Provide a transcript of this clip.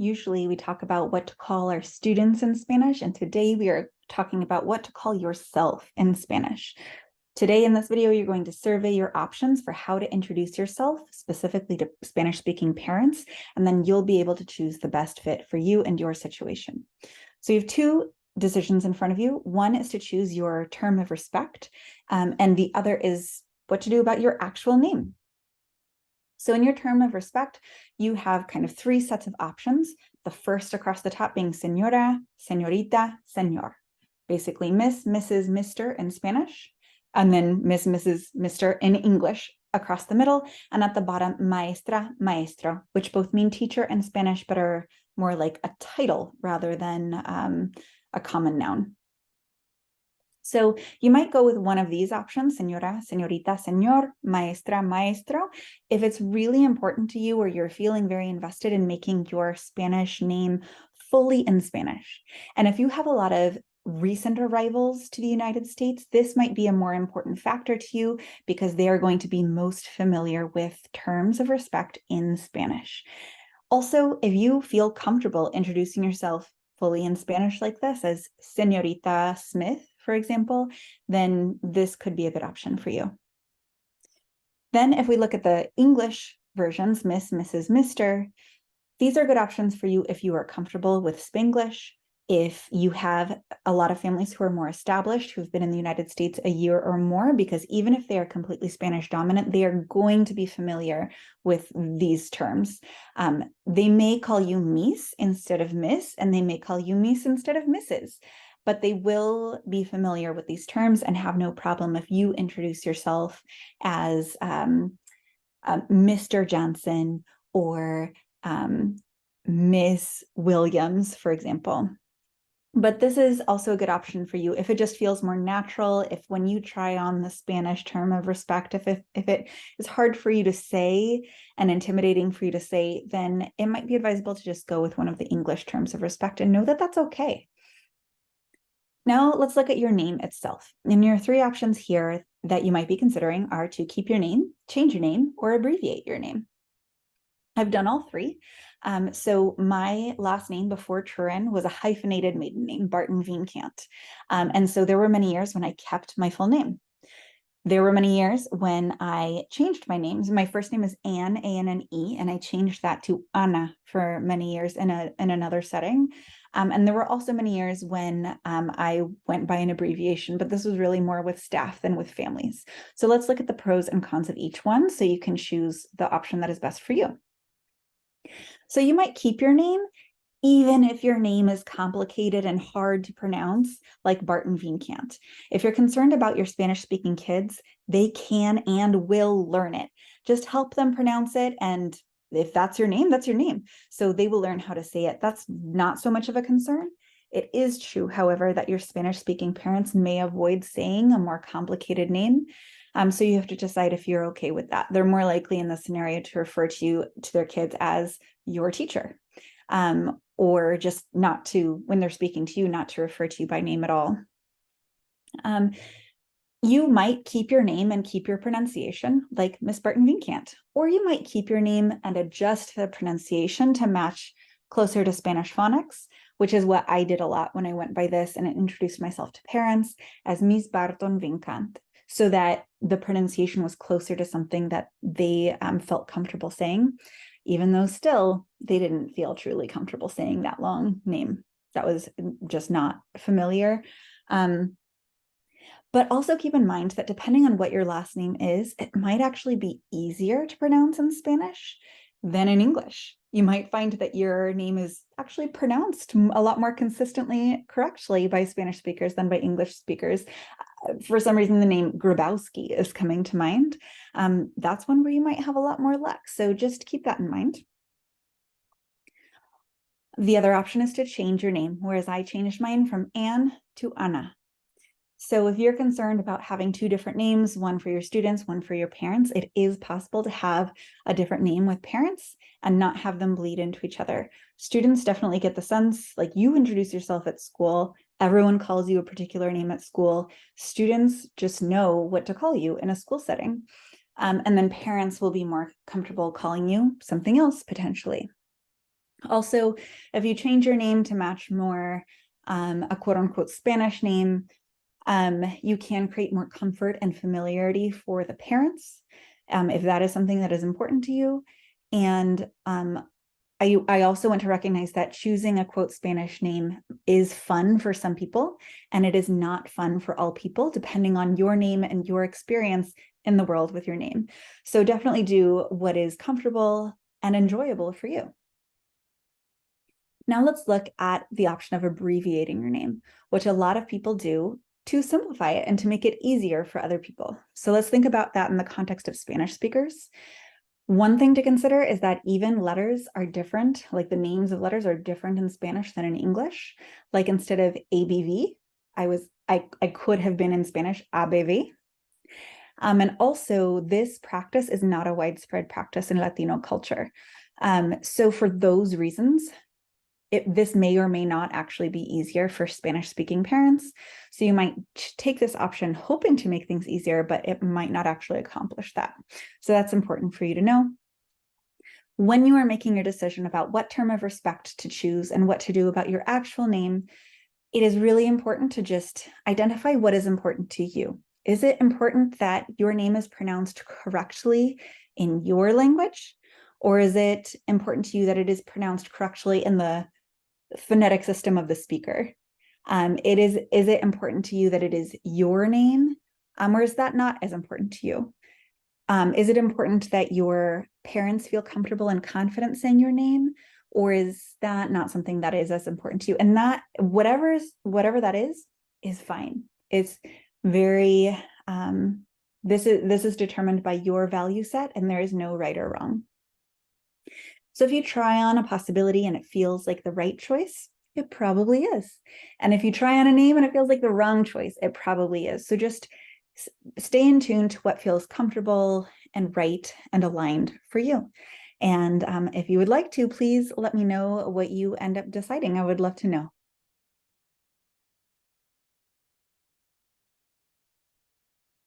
Usually we talk about what to call our students in Spanish, and today we are talking about what to call yourself in Spanish. Today in this video, you're going to survey your options for how to introduce yourself specifically to Spanish-speaking parents, and then you'll be able to choose the best fit for you and your situation. So you have two decisions in front of you. One is to choose your term of respect, and the other is what to do about your actual name. So in your term of respect, you have kind of three sets of options. The first across the top being Señora, Señorita, Señor. Basically Miss, Mrs., Mr. in Spanish, and then Miss, Mrs., Mr. in English across the middle, and at the bottom, Maestra, Maestro, which both mean teacher in Spanish, but are more like a title rather than a common noun. So you might go with one of these options, Señora, Señorita, Señor, Maestra, Maestro, if it's really important to you or you're feeling very invested in making your Spanish name fully in Spanish. And if you have a lot of recent arrivals to the United States, this might be a more important factor to you because they are going to be most familiar with terms of respect in Spanish. Also, if you feel comfortable introducing yourself fully in Spanish like this as Señorita Smith, for example, then this could be a good option for you. Then if we look at the English versions, Miss, Mrs., Mr., these are good options for you if you are comfortable with Spanglish, if you have a lot of families who are more established, who've been in the United States a year or more, because even if they are completely Spanish dominant, they are going to be familiar with these terms. They may call you Miss instead of Miss, and they may call you Miss instead of Mrs., but they will be familiar with these terms and have no problem if you introduce yourself as Mr. Johnson or Miss Williams, for example. But this is also a good option for you if it just feels more natural, if when you try on the Spanish term of respect, if it is hard for you to say and intimidating for you to say, then it might be advisable to just go with one of the English terms of respect and know that that's okay. Now let's look at your name itself. And your three options here that you might be considering are to keep your name, change your name, or abbreviate your name. I've done all three. So my last name before Turin was a hyphenated maiden name, Barton Veenkant. And so there were many years when I kept my full name. There were many years when I changed my name. So my first name is Anne, A-N-N-E, and I changed that to Anna for many years in another setting. And there were also many years when I went by an abbreviation, but this was really more with staff than with families. So let's look at the pros and cons of each one so you can choose the option that is best for you. So you might keep your name even if your name is complicated and hard to pronounce, like Barton Veenkant. If you're concerned about your Spanish-speaking kids, they can and will learn it. Just help them pronounce it, and if that's your name, that's your name. So they will learn how to say it. That's not so much of a concern. It is true, however, that your Spanish-speaking parents may avoid saying a more complicated name. So you have to decide if you're okay with that. They're more likely in this scenario to refer to their kids as your teacher. Or just not to, when they're speaking to you, not to refer to you by name at all. You might keep your name and keep your pronunciation like Miss Barton Veenkant, or you might keep your name and adjust the pronunciation to match closer to Spanish phonics, which is what I did a lot when I went by this and introduced myself to parents as Miss Barton Veenkant, so that the pronunciation was closer to something that they felt comfortable saying, even though still they didn't feel truly comfortable saying that long name. That was just not familiar. But also keep in mind that depending on what your last name is, it might actually be easier to pronounce in Spanish than in English. You might find that your name is actually pronounced a lot more consistently correctly by Spanish speakers than by English speakers. For some reason, the name Grabowski is coming to mind. That's one where you might have a lot more luck. So just keep that in mind. The other option is to change your name, whereas I changed mine from Anne to Anna. So if you're concerned about having two different names, one for your students, one for your parents, it is possible to have a different name with parents and not have them bleed into each other. Students definitely get the sense, like you introduce yourself at school, everyone calls you a particular name at school. Students just know what to call you in a school setting. And then parents will be more comfortable calling you something else potentially. Also, if you change your name to match more a quote unquote Spanish name, you can create more comfort and familiarity for the parents, if that is something that is important to you. And I also want to recognize that choosing a quote Spanish name is fun for some people, and it is not fun for all people, depending on your name and your experience in the world with your name. So definitely do what is comfortable and enjoyable for you. Now let's look at the option of abbreviating your name, which a lot of people do to simplify it and to make it easier for other people. So let's think about that in the context of Spanish speakers. One thing to consider is that even letters are different, like the names of letters are different in Spanish than in English. Like instead of ABV, I could have been in Spanish ABV. And also this practice is not a widespread practice in Latino culture. So for those reasons, this may or may not actually be easier for Spanish-speaking parents. So you might take this option hoping to make things easier, but it might not actually accomplish that. So that's important for you to know. When you are making your decision about what term of respect to choose and what to do about your actual name, it is really important to just identify what is important to you. Is it important that your name is pronounced correctly in your language? Or is it important to you that it is pronounced correctly in the phonetic system of the speaker? Is it important to you that it is your name? Or is that not as important to you? Is it important that your parents feel comfortable and confident saying your name? Or is that not something that is as important to you? And that whatever that is fine. It's very, this is determined by your value set, and there is no right or wrong. So if you try on a possibility and it feels like the right choice, it probably is. And if you try on a name and it feels like the wrong choice, it probably is. So just stay in tune to what feels comfortable and right and aligned for you. And if you would like to, please let me know what you end up deciding. I would love to know.